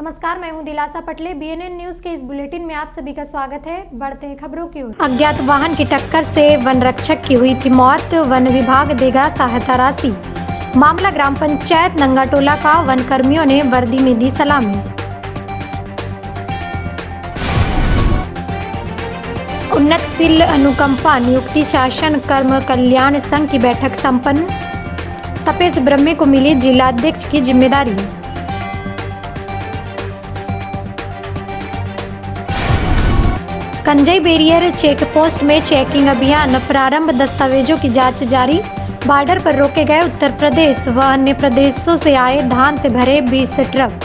नमस्कार, मैं हूं दिलासा पटले। बीएनएन न्यूज के इस बुलेटिन में आप सभी का स्वागत है। बढ़ते हैं खबरों की ओर। अज्ञात वाहन की टक्कर से वन रक्षक की हुई थी मौत, वन विभाग देगा सहायता राशि। मामला ग्राम पंचायत नंगाटोला का, वन कर्मियों ने वर्दी में दी सलामी। उन्नतशील अनुकंपा नियुक्ति शासन कर्म कल्याण संघ की बैठक संपन्न, तपेश ब्रह्मे को मिली जिलाध्यक्ष की जिम्मेदारी। कंजई बैरियर चेक पोस्ट में चेकिंग अभियान प्रारंभ, दस्तावेजों की जांच जारी। बॉर्डर पर रोके गए उत्तर प्रदेश व अन्य प्रदेशों से आए धान से भरे 20 ट्रक।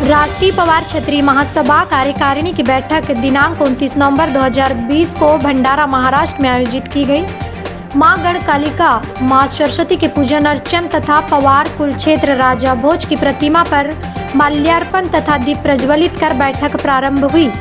राष्ट्रीय पवार क्षत्रिय महासभा कार्यकारिणी की बैठक दिनांक 29 नवंबर 2020 को भंडारा महाराष्ट्र में आयोजित की गई। मां गणकालिका, मां सरस्वती के पूजन अर्चन तथा पवार कुल क्षेत्र राजा भोज की प्रतिमा पर माल्यार्पण तथा दीप प्रज्वलित कर बैठक प्रारंभ हुई।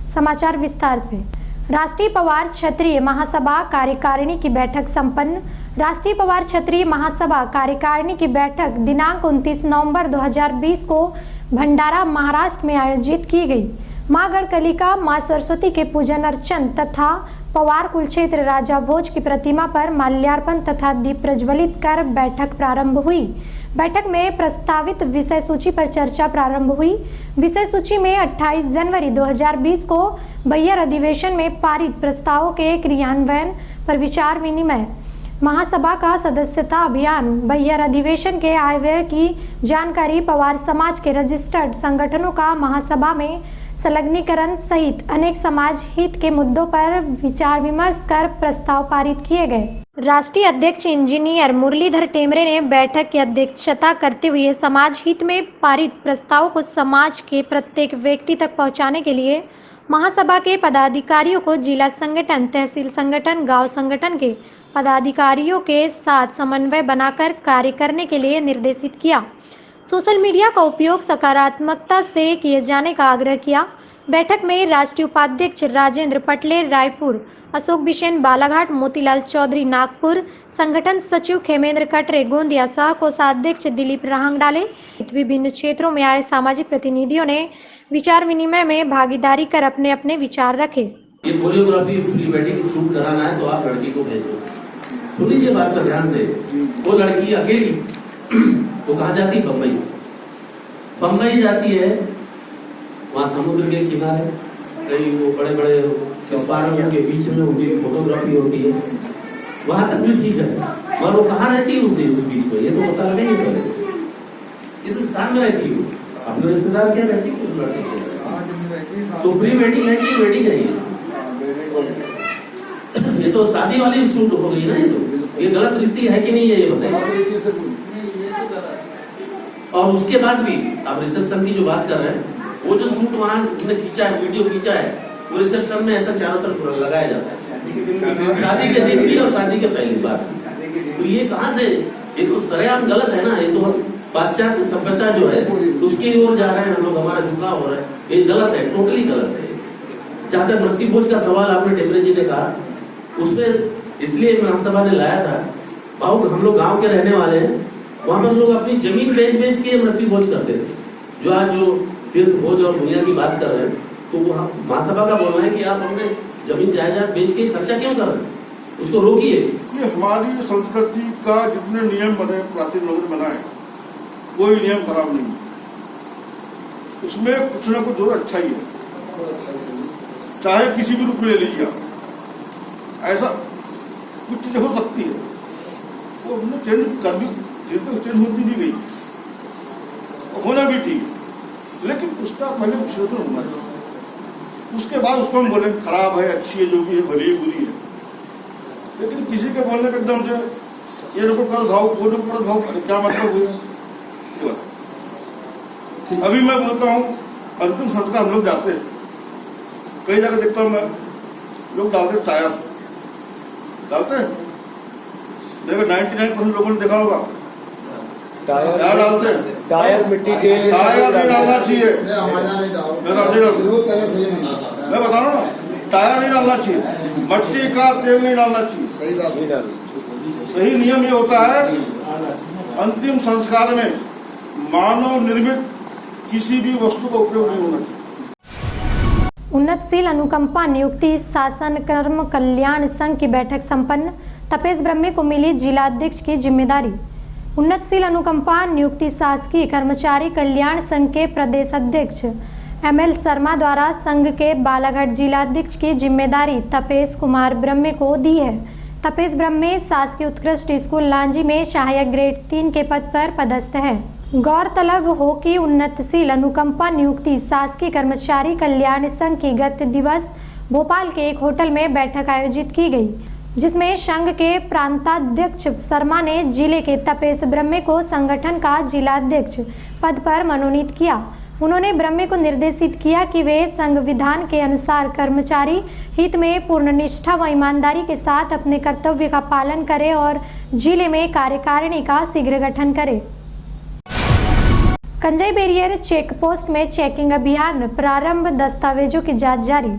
समाचार विस्तार से। राष्ट्रीय पवार क्षत्रिय महासभा कार्यकारिणी की बैठक संपन्न। राष्ट्रीय पवार क्षत्रिय महासभा कार्यकारिणी की बैठक दिनांक 29 नवंबर 2020 को भंडारा महाराष्ट्र में आयोजित की गई। मां गणकालिका, मां सरस्वती के पूजन अर्चन तथा पवार कुल क्षेत्र राजा भोज की प्रतिमा पर माल्यार्पण तथा दीप प्रज्वलित कर बैठक प्रारंभ हुई। बैठक में प्रस्तावित विषय सूची पर चर्चा प्रारंभ हुई। विषय सूची में 28 जनवरी 2020 को बैयर अधिवेशन में पारित प्रस्तावों के क्रियान्वयन पर विचार विनिमय। महासभा का सदस्यता अभियान, बैयर अधिवेशन के आय व्यय की जानकारी, पवार समाज के रजिस्टर्ड संगठनों का महासभा में संलग्नीकरण सहित अनेक समाज हित के मुद्दों पर विचार विमर्श कर प्रस्ताव पारित किए गए। राष्ट्रीय अध्यक्ष इंजीनियर मुरलीधर टेमरे ने बैठक की अध्यक्षता करते हुए समाज हित में पारित प्रस्तावों को समाज के प्रत्येक व्यक्ति तक पहुंचाने के लिए महासभा के पदाधिकारियों को जिला संगठन, तहसील संगठन, गांव संगठन के पदाधिकारियों के साथ समन्वय बनाकर कार्य करने के लिए निर्देशित किया। सोशल मीडिया का उपयोग सकारात्मकता से किए जाने का आग्रह किया। बैठक में राष्ट्रीय उपाध्यक्ष राजेंद्र पटले रायपुर, अशोक बिसेन बालाघाट, मोतीलाल चौधरी नागपुर, संगठन सचिव खेमेंद्र कटरे गोंदिया, सह कोषाध्यक्ष दिलीप राहंगडाले, विभिन्न क्षेत्रों में आए सामाजिक प्रतिनिधियों ने विचार विनिमय में भागीदारी कर अपने अपने विचार रखे। ये कोरियोग्राफी प्री वेडिंग शूट कराना है तो आप लड़की को भेजो। सुन लीजिए बात का ध्यान से। वो लड़की अकेली वो कहाँ जाती है? बम्बई। बम्बई जाती है, वहाँ समुद्र के किनारे कई वो बड़े बड़े पहाड़ों के बीच में उनकी फोटोग्राफी होती है। वहां तक भी ठीक है, मगर वो कहाँ रहती है उस बीच में ये तो पता लगेगा पहले। इस स्थान में रहती है, अपने रिश्तेदार क्या रहती है, तो प्री वेडिंग है कि वेडिंग है ये तो शादी वाली शूट हो गई ना। ये गलत रीति है कि नहीं है ये बताइए। और उसके बाद भी आप रिसेप्शन की जो बात कर रहे हैं, वो जो शूट वहाँ खींचा है, वीडियो खींचा है, वो रिसेप्शन में ऐसा चारों तरफ लगाया जाता है। शादी के दिन की और शादी के पहली बार। तो ये कहाँ से, ये तो सरेआम गलत है ना। ये तो पाश्चात्य सभ्यता जो है उसकी ओर जा रहे हैं हम लोग, हमारा झुकाव हो रहा है। ये गलत है, टोटली गलत है। जहाँ तक मृत्यु भोज का सवाल आपने टेमरे जी ने कहा, उसमें इसलिए महासभा ने लाया था। भाव हम लोग गाँव के रहने वाले हैं, वहाँ पर लोग अपनी जमीन बेच के मृत्यु भोज करते थे। जो आज जो तीर्थ भोज और दुनिया की बात कर रहे हैं, तो वो महासभा का बोलना है कि आप अपने जमीन जायदाद बेच के खर्चा क्यों कर रहे हैं, उसको रोकिए। ये हमारी संस्कृति का जितने नियम बने, प्राचीन लोगों ने बनाए, कोई नियम खराब नहीं है। उसमें कुछ ना कुछ जरूर अच्छा ही है, चाहे किसी भी रूप में ले लीजिए आप। ऐसा कुछ चीजें हो सकती है, वो हमने चेंज कर भी, चेंज होती नहीं गई, होना भी ठीक है, लेकिन उसका पहले विश्लेषण होना चाहिए। उसके बाद उसको हम बोले खराब है, अच्छी है, जो भी है, भली है, बुरी है। लेकिन किसी के बोलने पे एकदम से ये लोगों का भाव, वो लोग का भाव, क्या मतलब हुआ? अभी मैं बोलता हूँ, अंतिम संस्कार हम लोग जाते हैं, कई जगह देखता हूँ मैं, लोग डालते टायर, डालते हैं। देखो 99% लोगों ने देखा होगा टायर डालते हैं। टायर मिट्टी के टायर नहीं डालना चाहिए। हमारे यहाँ नहीं डालो। मैं बता रहा हूँ ना, टायर नहीं डालना चाहिए, मट्टी का तेल नहीं डालना चाहिए। सही बात नहीं डालो। सही नियम ये होता है, अंतिम संस्कार में मानव निर्मित किसी भी वस्तु का उपयोग नहीं होना चाहिए। उन्नतशील अनुकंपा नियुक्ति शासन कर्म कल्याण संघ की बैठक संपन्न, तपेश ब्रह्मे को मिली जिलाध्यक्ष की जिम्मेदारी। उन्नतशील अनुकंपा नियुक्ति शासकीय कर्मचारी कल्याण संघ के प्रदेश अध्यक्ष ML शर्मा द्वारा संघ के बालाघाट जिलाध्यक्ष की जिम्मेदारी तपेश कुमार ब्रह्मे को दी है। तपेश ब्रह्मे शासकीय उत्कृष्ट स्कूल लांजी में सहायक ग्रेड 3 के पद पर पदस्थ है। गौरतलब हो कि उन्नतशील अनुकंपा नियुक्ति शासकीय कर्मचारी कल्याण संघ की गत दिवस भोपाल के एक होटल में बैठक आयोजित की गई, जिसमें संघ के प्रांताध्यक्ष शर्मा ने जिले के तपेश ब्रह्मे को संगठन का जिलाध्यक्ष पद पर मनोनीत किया। उन्होंने ब्रह्मे को निर्देशित किया कि वे संविधान के अनुसार कर्मचारी हित में पूर्ण निष्ठा व ईमानदारी के साथ अपने कर्तव्य का पालन करें और जिले में कार्यकारिणी का शीघ्र गठन करें। कंजई बैरियर चेक पोस्ट में चेकिंग अभियान प्रारंभ, दस्तावेजों की जांच जारी।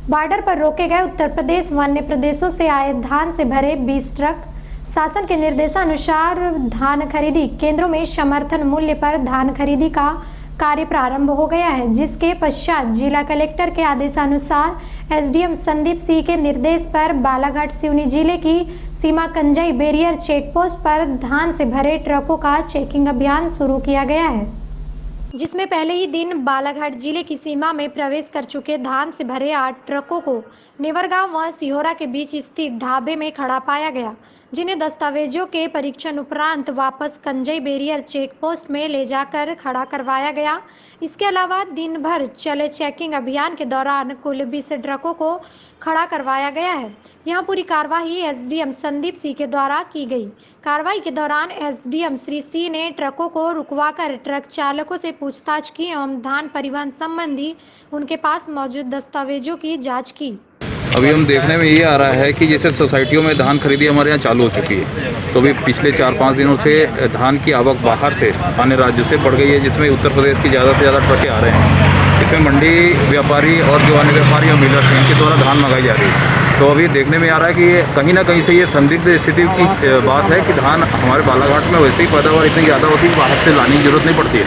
बॉर्डर पर रोके गए उत्तर प्रदेश व अन्य प्रदेशों से आए धान से भरे 20 ट्रक। शासन के निर्देशानुसार धान खरीदी केंद्रों में समर्थन मूल्य पर धान खरीदी का कार्य प्रारंभ हो गया है, जिसके पश्चात जिला कलेक्टर के आदेशानुसार SDM संदीप सिंह के निर्देश पर बालाघाट सिवनी जिले की सीमा कंजई बैरियर चेक पोस्ट पर धान से भरे ट्रकों का चेकिंग अभियान शुरू किया गया है, जिसमें पहले ही दिन बालाघाट जिले की सीमा में प्रवेश कर चुके धान से भरे 8 ट्रकों को नेवरगांव व सिहोरा के बीच स्थित ढाबे में खड़ा पाया गया, जिन्हें दस्तावेजों के परीक्षण उपरांत वापस कंजई बैरियर चेक पोस्ट में ले जाकर खड़ा करवाया गया। इसके अलावा दिन भर चले चेकिंग अभियान के दौरान कुल 20 ट्रकों को खड़ा करवाया गया है। यहां पूरी कार्रवाई SDM संदीप सिंह के द्वारा की गई। कार्रवाई के दौरान SDM श्री सिंह ने ट्रकों को रुकवाकर ट्रक चालकों से पूछताछ की एवं धान परिवहन संबंधी उनके पास मौजूद दस्तावेजों की जाँच की। अभी हम देखने में ये आ रहा है कि जैसे सोसाइटियों में धान खरीदी हमारे यहाँ चालू हो चुकी है, तो अभी पिछले 4-5 दिनों से धान की आवक बाहर से अन्य राज्यों से बढ़ गई है, जिसमें उत्तर प्रदेश की ज़्यादा से ज़्यादा ट्रकें आ रहे हैं। इसमें मंडी व्यापारी और जो अन्य व्यापारी और मिलर्स हैं, इनके द्वारा धान मंगाई जा रही है। तो अभी देखने में आ रहा है कि कहीं ना कहीं से ये संदिग्ध स्थिति की बात है कि धान हमारे बालाघाट में वैसे ही पैदावार इतनी ज़्यादा होती है कि बाहर से लाने की जरूरत नहीं पड़ती है,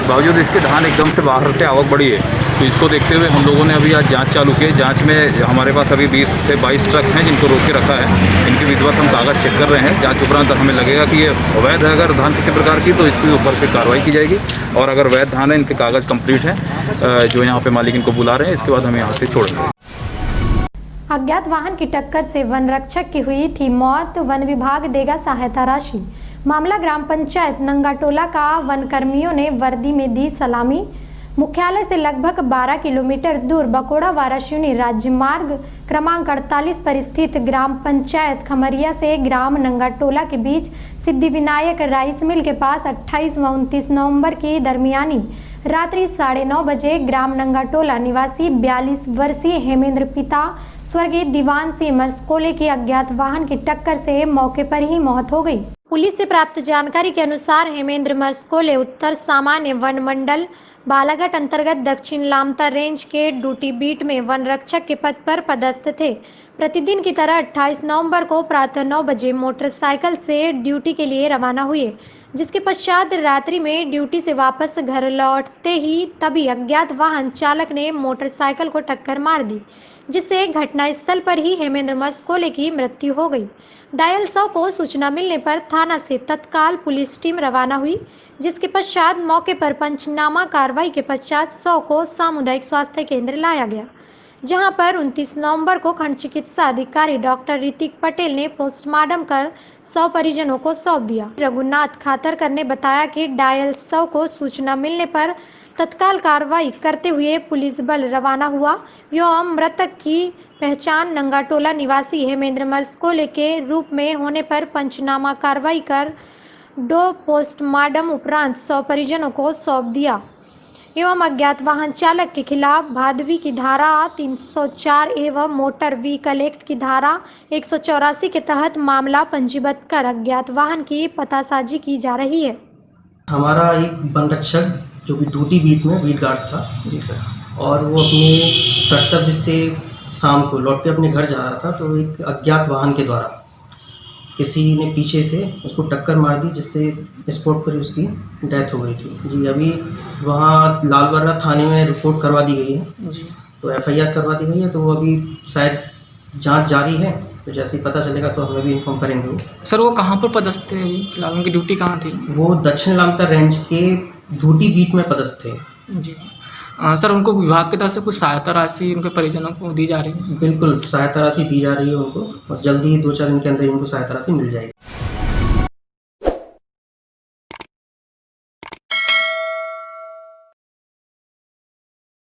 बावजूद इसके धान एकदम से बाहर से आवक बढ़ी है। तो इसको देखते हुए हम लोगों ने अभी आज जांच चालू की। जांच में हमारे पास अभी 20 से 22 ट्रक हैं जिनको रोक के रखा है। इनके विधिवत हम कागज़ चेक कर रहे हैं। जांच उपरांत हमें लगेगा कि ये अवैध है अगर धान किसी प्रकार की, तो इसके ऊपर फिर कार्रवाई की जाएगी, और अगर वैध धान है, इनके कागज़ कंप्लीट हैं, जो यहाँ पे मालिक इनको बुला रहे हैं, इसके बाद हम यहाँ से छोड़ेंगे। अज्ञात वाहन की टक्कर से वन रक्षक की हुई थी मौत, वन विभाग देगा सहायता राशि। मामला ग्राम पंचायत नंगाटोला का। वन कर्मियों ने वर्दी में दी सलामी। मुख्यालय से लगभग 12 किलोमीटर दूर बकोड़ा वारासिवनी राज्य मार्ग क्रमांक 48 पर स्थित ग्राम पंचायत खमरिया से ग्राम नंगाटोला के बीच सिद्धिविनायक राइस मिल के पास 28 व 29 नवंबर की दरमियानी रात्रि 9:30 बजे ग्राम नंगाटोला निवासी 42 वर्षीय हेमेंद्र पिता स्वर्गीय दीवान सिंह मरस्कोले की अज्ञात वाहन की टक्कर से मौके पर ही मौत हो गई। पुलिस से प्राप्त जानकारी के अनुसार हेमेंद्र मरस्कोले उत्तर सामान्य वन मंडल बालाघाट अंतर्गत दक्षिण लामता रेंज के ड्यूटी बीट में वन रक्षक के पद पर पदस्थ थे। प्रतिदिन की तरह 28 नवंबर को प्रातः 9 बजे मोटरसाइकिल से ड्यूटी के लिए रवाना हुए, जिसके पश्चात रात्रि में ड्यूटी से वापस घर लौटते ही तभी अज्ञात वाहन चालक ने मोटरसाइकिल को टक्कर मार दी, जिससे घटनास्थल पर ही हेमेंद्र मरस्कोले की मृत्यु हो गई। डायल 100 को सूचना मिलने पर थाना से तत्काल पुलिस टीम रवाना हुई, जिसके पश्चात मौके पर पंचनामा कार्रवाई के पश्चात 100 को सामुदायिक स्वास्थ्य केंद्र लाया गया, जहां पर 29 नवंबर को खंड चिकित्सा अधिकारी डॉक्टर ऋतिक पटेल ने पोस्टमार्टम कर 100 परिजनों को सौंप दिया। रघुनाथ खातरकर ने बताया कि डायल 100 को सूचना मिलने पर तत्काल कार्रवाई करते हुए पुलिस बल रवाना हुआ एवं मृतक की पहचान नंगाटोला निवासी हेमेंद्र मरस्कोले के रूप में होने पर पंचनामा कार्रवाई कर 2 पोस्टमार्टम उपरांत 100 परिजनों को सौंप दिया एवं अज्ञात वाहन चालक के खिलाफ भादवी की धारा 304 एवं मोटर व्हीकल एक्ट की धारा 184 के तहत मामला पंजीबद्ध कर अज्ञात वाहन की पतासाजी की जा रही है। हमारा एक वन रक्षक जो कि ड्यूटी बीट में बीट गार्ड था जी सर। और वो अपने कर्तव्य से शाम को लौट के अपने घर जा रहा था, तो एक अज्ञात वाहन के द्वारा किसी ने पीछे से उसको टक्कर मार दी, जिससे स्पॉट पर उसकी डेथ हो गई थी। जी, अभी वहाँ लालबर्रा थाने में रिपोर्ट करवा दी गई है, जी। तो FIR करवा दी गई है, तो वो अभी शायद जांच जारी है, तो जैसे ही पता चलेगा तो हमें भी इन्फॉर्म करेंगे वो। सर वो कहाँ पर पदस्थ थे अभी फिलहाल, उनकी ड्यूटी कहाँ थी? वो दक्षिण लामता रेंज के ड्यूटी बीट में पदस्थ थे। जी। सर उनको विभाग की तरफ से कुछ सहायता राशि उनके परिजनों को दी जा रही है? बिल्कुल सहायता राशि दी जा रही है उनको, और जल्दी ही 2-4 दिन के अंदर इनको सहायता राशि मिल जाएगी।